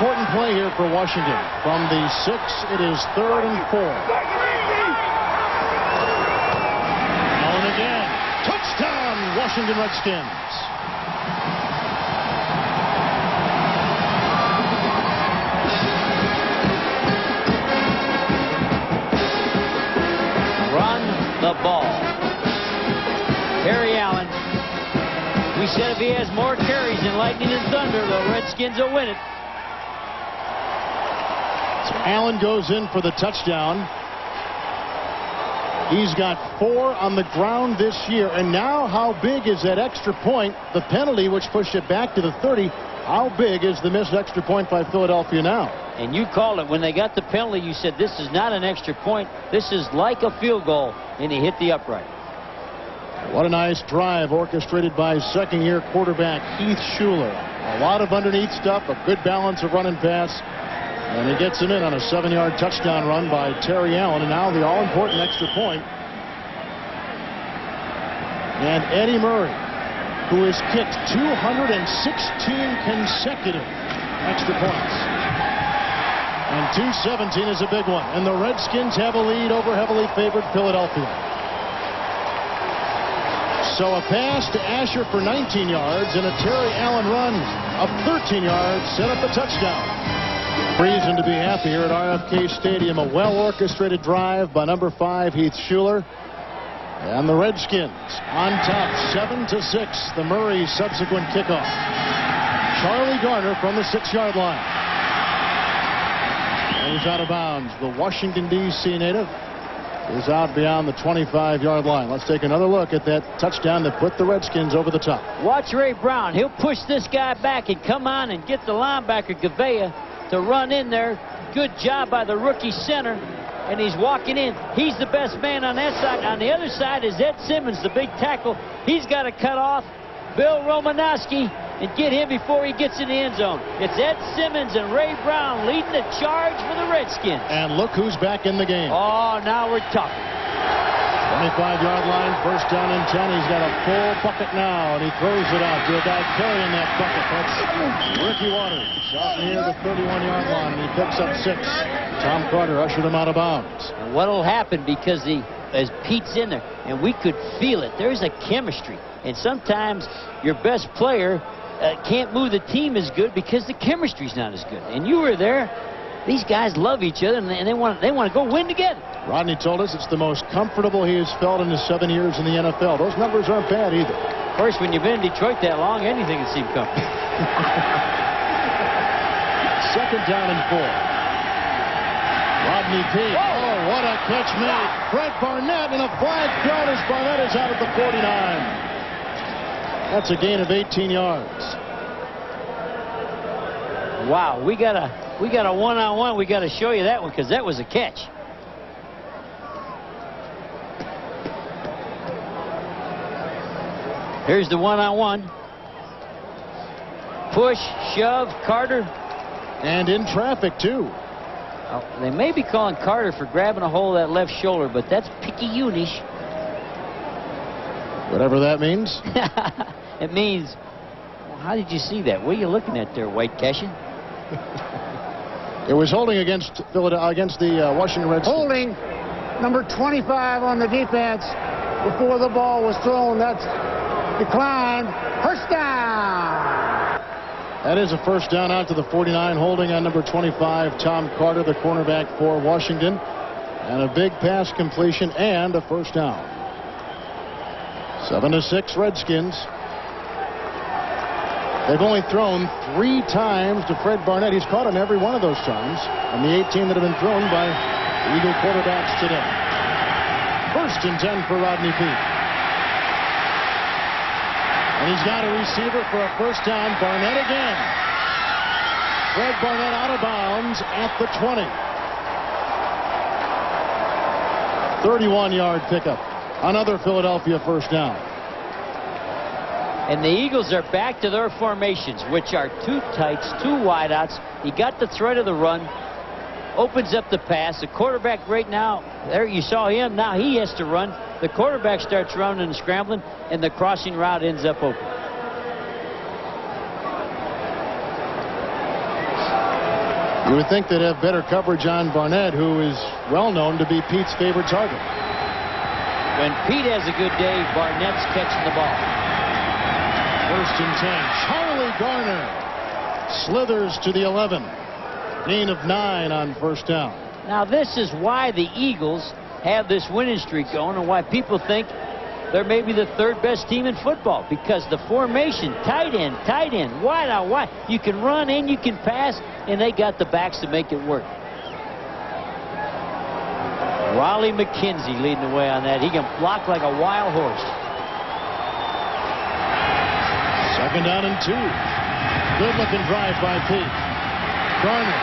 important play here for Washington. From the 6, it is 3rd and 4. Allen again. Touchdown, Washington Redskins. Run the ball. Terry Allen. We said if he has more carries than Lightning and Thunder, the Redskins will win it. So Allen goes in for the touchdown. He's got 4 on the ground this year. And now how big is that extra point? The penalty, which pushed it back to the 30. How big is the missed extra point by Philadelphia now? And you called it when they got the penalty. You said this is not an extra point. This is like a field goal. And he hit the upright. What a nice drive orchestrated by second-year quarterback Heath Shuler. A lot of underneath stuff, a good balance of run and pass. And he gets him in on a 7-yard touchdown run by Terry Allen. And now the all-important extra point. And Eddie Murray, who has kicked 216 consecutive extra points. And 217 is a big one. And the Redskins have a lead over heavily favored Philadelphia. So a pass to Asher for 19 yards and a Terry Allen run of 13 yards set up a touchdown. Reason to be happy here at RFK Stadium. A well-orchestrated drive by number 5, Heath Shuler. And the Redskins on top, 7-6. The Murray subsequent kickoff. Charlie Garner from the 6-yard line. Goes out of bounds. The Washington, D.C. native is out beyond the 25-yard line. Let's take another look at that touchdown that put the Redskins over the top. Watch Ray Brown. He'll push this guy back and come on and get the linebacker, Gavea, to run in there. Good job by the rookie center. And he's walking in. He's the best man on that side. On the other side is Ed Simmons, the big tackle. He's got to cut off Bill Romanowski and get him before he gets in the end zone. It's Ed Simmons and Ray Brown leading the charge for the Redskins. And look who's back in the game. Oh, now we're talking. 25-yard line, first down and 10. He's got a full bucket now, and he throws it out to a guy carrying that bucket. That's Ricky Waters out near the 31-yard line, and he picks up 6. Tom Carter ushered him out of bounds. And what'll happen, because as Pete's in there, and we could feel it, there's a chemistry. And sometimes your best player can't move the team as good because the chemistry's not as good. And you were there. These guys love each other, and they want to go win together. Rodney told us it's the most comfortable he has felt in his 7 years in the NFL. Those numbers aren't bad either. Of course, when you've been in Detroit that long, anything can seem comfortable. Second down and 4. Rodney Peete. Oh, what a catch made. Fred Barnett, and a flag thrown as Barnett is out at the 49. That's a gain of 18 yards. Wow, we got a one-on-one. We got to show you that one because that was a catch. Here's the one-on-one. Push, shove, Carter. And in traffic, too. Oh, they may be calling Carter for grabbing a hold of that left shoulder, but that's picky-unish. Whatever that means. It means, well, how did you see that? What are you looking at there, White Cashin? It was holding against the Washington Redskins. Holding number 25 on the defense before the ball was thrown. That's declined. First down. That is a first down out to the 49, holding on number 25, Tom Carter, the cornerback for Washington. And a big pass completion and a first down. 7-6 Redskins. They've only thrown 3 times to Fred Barnett. He's caught him every one of those times. And the 18 that have been thrown by Eagle quarterbacks today. First and 10 for Rodney Peete. And he's got a receiver for a first down. Barnett again. Fred Barnett out of bounds at the 20. 31-yard pickup. Another Philadelphia first down. And the Eagles are back to their formations, which are 2 tights, 2 wideouts. He got the threat of the run, opens up the pass. The quarterback right now, there you saw him. Now he has to run. The quarterback starts running and scrambling, and the crossing route ends up open. You would think they'd have better coverage on Barnett, who is well known to be Pete's favorite target. When Pete has a good day, Barnett's catching the ball. 1st and 10. Charlie Garner slithers to the 11. Gain of 9 on 1st down. Now this is why the Eagles have this winning streak going, and why people think they're maybe the 3rd best team in football, because the formation, tight end, wide out, wide. You can run and you can pass, and they got the backs to make it work. Raleigh McKenzie leading the way on that. He can block like a wild horse. 2nd down and 2. Good looking drive by Pete. Garner.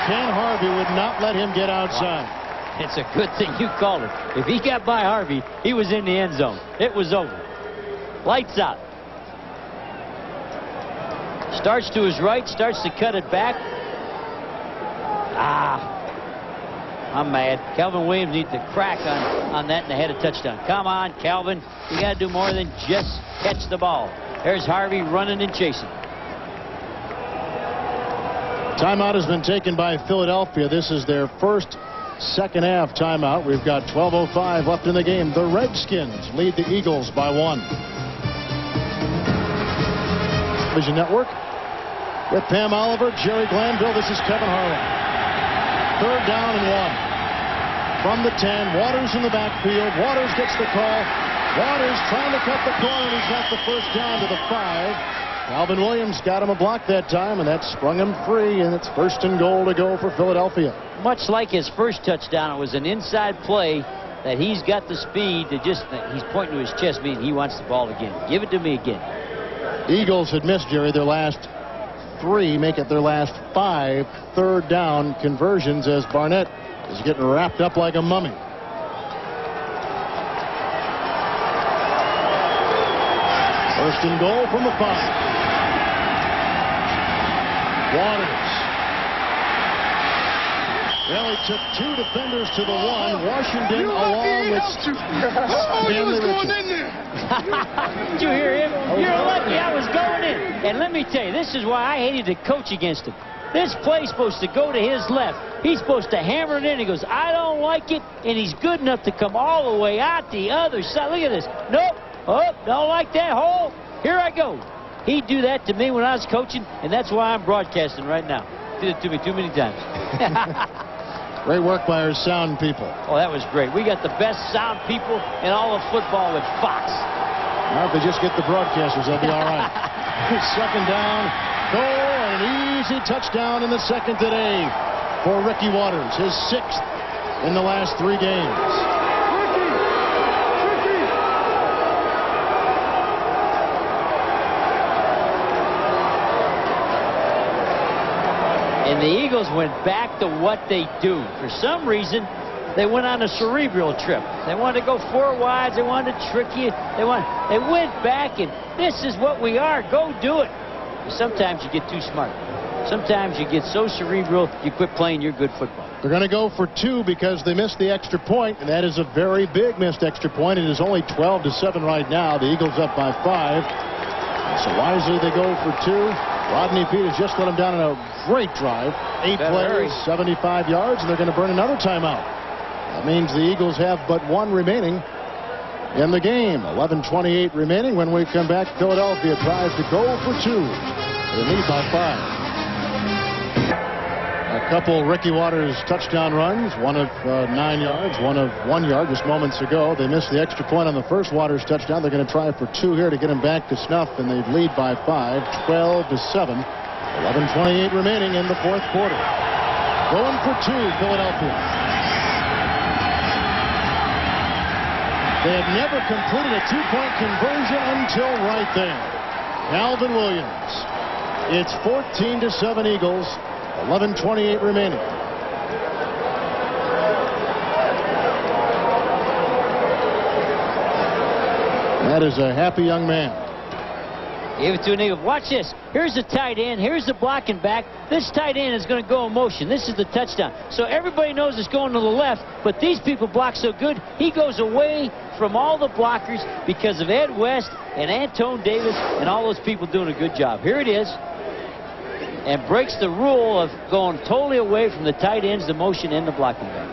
Ken Harvey would not let him get outside. Wow. It's a good thing you called it. If he got by Harvey, he was in the end zone. It was over. Lights out. Starts to his right, starts to cut it back. I'm mad. Calvin Williams needs to crack on that and the head of touchdown. Come on, Calvin. You got to do more than just catch the ball. There's Harvey running and chasing. Timeout has been taken by Philadelphia. This is their first second half timeout. We've got 12:05 left in the game. The Redskins lead the Eagles by 1. Vision Network with Pam Oliver, Jerry Glanville. This is Kevin Harlan. 3rd down and 1. From the 10, Waters in the backfield. Waters gets the call. Waters trying to cut the corner, and he's got the 1st down to the 5. Calvin Williams got him a block that time, and that sprung him free, and it's 1st and goal to go for Philadelphia. Much like his first touchdown, it was an inside play that he's got the speed to just, he's pointing to his chest, meaning he wants the ball again. Give it to me again. Eagles had missed, Jerry, their last 3, make it their last 5 3rd down conversions, as Barnett is getting wrapped up like a mummy. First and goal from the 5. Waters. Well, he took 2 defenders to the 1. Washington along with Stanley Richards. Did you hear him? You're lucky I was going in. And let me tell you, this is why I hated to coach against him. This play's supposed to go to his left. He's supposed to hammer it in. He goes, I don't like it. And he's good enough to come all the way out the other side. Look at this. Nope. Oh, don't like that hole. Here I go. He'd do that to me when I was coaching, and that's why I'm broadcasting right now. Did it to me too many times. Great work by our sound people. Oh, that was great. We got the best sound people in all of football with Fox. Now, if they just get the broadcasters, they'll be all right. 2nd down, goal, and an easy touchdown in the 2nd today for Ricky Waters, his 6th in the last 3 games. And the Eagles went back to what they do. For some reason, they went on a cerebral trip. They wanted to go 4 wides. They wanted to trick you. They went back, and this is what we are. Go do it. Sometimes you get too smart. Sometimes you get so cerebral, you quit playing your good football. They're going to go for 2 because they missed the extra point, and that is a very big missed extra point. It is only 12-7 right now. The Eagles up by 5. So wisely they go for 2. Rodney Peete has just let him down on a great drive. 8 plays, 75 yards, and they're going to burn another timeout. That means the Eagles have but 1 remaining in the game. 11:28 remaining. When we come back, Philadelphia tries to go for 2. They lead by 5. A couple Ricky Waters touchdown runs, one of 9 yards, one of 1 yard just moments ago. They missed the extra point on the first Waters touchdown. They're going to try for 2 here to get him back to snuff, and they lead by 5, 12-7. 11:28 remaining in the 4th quarter. Going for 2, Philadelphia. They had never completed a 2-point conversion until right there. Calvin Williams. It's 14-7 Eagles. 11:28 remaining. That is a happy young man. Give it to an Eagle. Watch this. Here's the tight end. Here's the blocking back. This tight end is going to go in motion. This is the touchdown. So everybody knows it's going to the left, but these people block so good, he goes away from all the blockers because of Ed West and Antone Davis and all those people doing a good job. Here it is. and breaks the rule of going totally away from the tight ends, the motion, and the blocking back.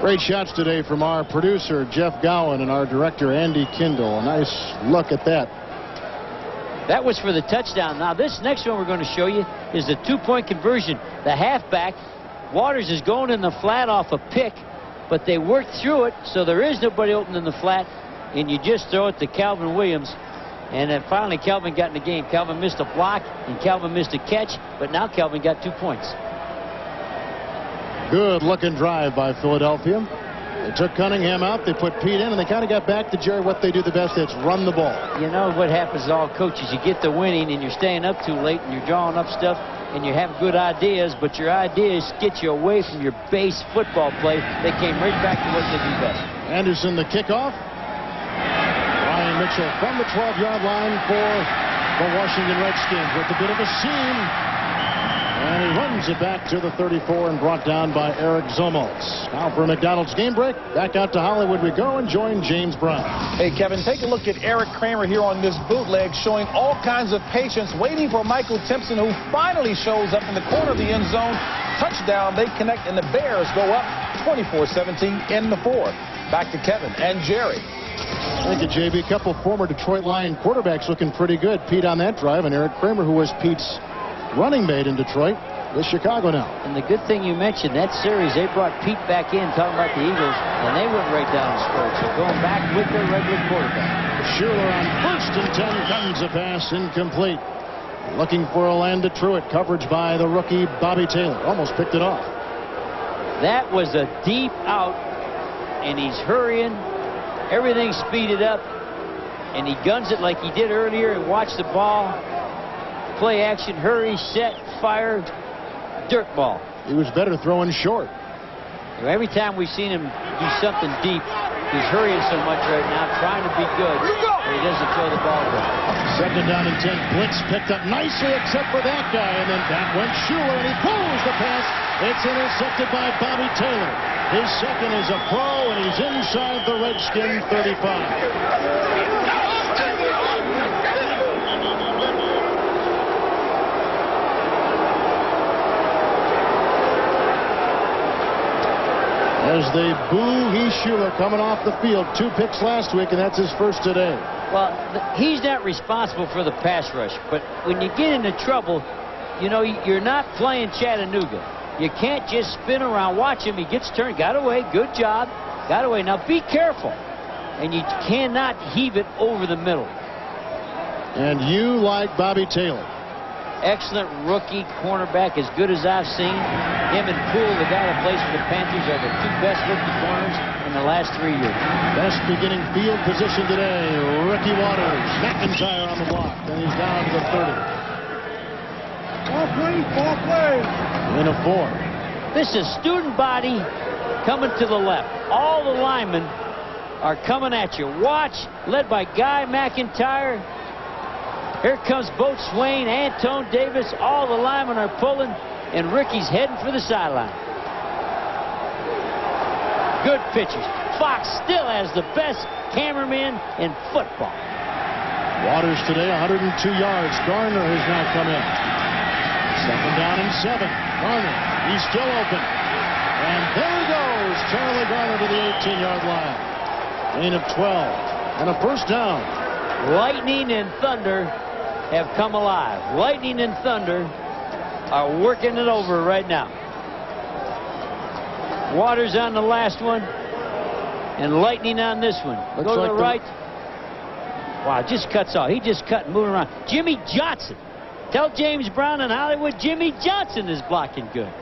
Great shots today from our producer, Jeff Gowan, and our director, Andy Kindle. A nice look at that. That was for the touchdown. Now, this next one we're going to show you is the two-point conversion. The halfback, Waters, is going in the flat off a pick, but they worked through it, so there is nobody open in the flat, and you just throw it to Calvin Williams. And then finally, Calvin got in the game. Calvin missed a block, and Calvin missed a catch, but now Calvin got 2 points. Good looking drive by Philadelphia. They took Cunningham out, they put Pete in, and they kind of got back to Jerry what they do the best. It's run the ball. You know what happens to all coaches? You get the winning, and you're staying up too late, and you're drawing up stuff, and you have good ideas, but your ideas get you away from your base football play. They came right back to what they do best. Anderson, the kickoff. Ryan Mitchell from the 12-yard line for the Washington Redskins with a bit of a seam. And he runs it back to the 34 and brought down by Eric Zomos. Now for a McDonald's game break. Back out to Hollywood we go and join James Brown. Hey, Kevin, take a look at Eric Kramer here on this bootleg, showing all kinds of patience, waiting for Michael Timpson, who finally shows up in the corner of the end zone. Touchdown, they connect, and the Bears go up 24-17 in the fourth. Back to Kevin and Jerry. Thank you, JB. A couple former Detroit Lion quarterbacks looking pretty good. Pete on that drive, and Eric Kramer, who was Pete's running mate in Detroit, with Chicago now. And the good thing you mentioned, that series, they brought Pete back in, talking about the Eagles, and they went right down the scored. So going back with their regular quarterback. Schuler on 1st and 10, guns a pass incomplete. Looking for a land to Truitt. Coverage by the rookie Bobby Taylor. Almost picked it off. That was a deep out, and he's hurrying. Everything speeded up, and he guns it like he did earlier and watch the ball. Play action, hurry, set, fire, dirt ball. He was better throwing short. Every time we've seen him do something deep, he's hurrying so much right now, trying to be good, but he doesn't throw the ball good. 2nd down and 10. Blitz picked up nicely except for that guy, and then back went Schuler, and he pulls the pass. It's intercepted by Bobby Taylor. His second is a pro, and he's inside the Redskin 35. As they boo Heath Schuler coming off the field. 2 picks last week, and that's his first today. Well, he's not responsible for the pass rush, but when you get into trouble, you know, you're not playing Chattanooga. You can't just spin around. Watch him. He gets turned. Got away. Good job. Got away. Now be careful. And you cannot heave it over the middle. And you like Bobby Taylor. Excellent rookie cornerback, as good as I've seen. Him and Poole, the guy that plays for the Panthers, are the 2 best rookie corners in the last 3 years. Best beginning field position today, Ricky Waters. McIntyre on the block, and he's down to the 30. Ball play. In a 4. This is student body coming to the left. All the linemen are coming at you. Watch, led by Guy McIntyre. Here comes Boat Swain, Antone Davis. All the linemen are pulling, and Ricky's heading for the sideline. Good pitchers. Fox still has the best cameraman in football. Waters today, 102 yards. Garner has now come in. 2nd down and 7. Garner, he's still open. And there he goes. Charlie Garner to the 18-yard line. Gain of 12. And a first down. Lightning and thunder have come alive. Lightning and thunder are working it over right now. Waters on the last one, and Lightning on this one. Looks Go to like the right. Wow, just cuts off. He just cut and moving around. Jimmy Johnson. Tell James Brown in Hollywood, Jimmy Johnson is blocking good.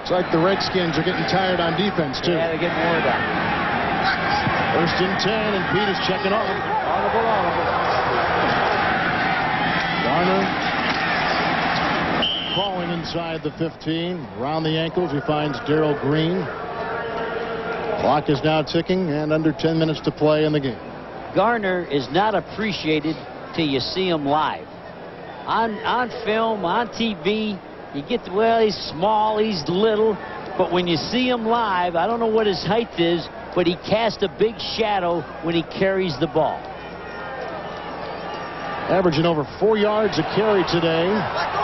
It's like the Redskins are getting tired on defense, too. Yeah, they're getting worn down. 1st and 10, and Pete is checking off. Audible. Garner crawling inside the 15. Around the ankles, he finds Darrell Green. Clock is now ticking, and under 10 minutes to play in the game. Garner is not appreciated till you see him live. On film, on TV, you get, well, he's small, he's little, but when you see him live, I don't know what his height is, but he casts a big shadow when he carries the ball. averaging over 4 yards a carry today.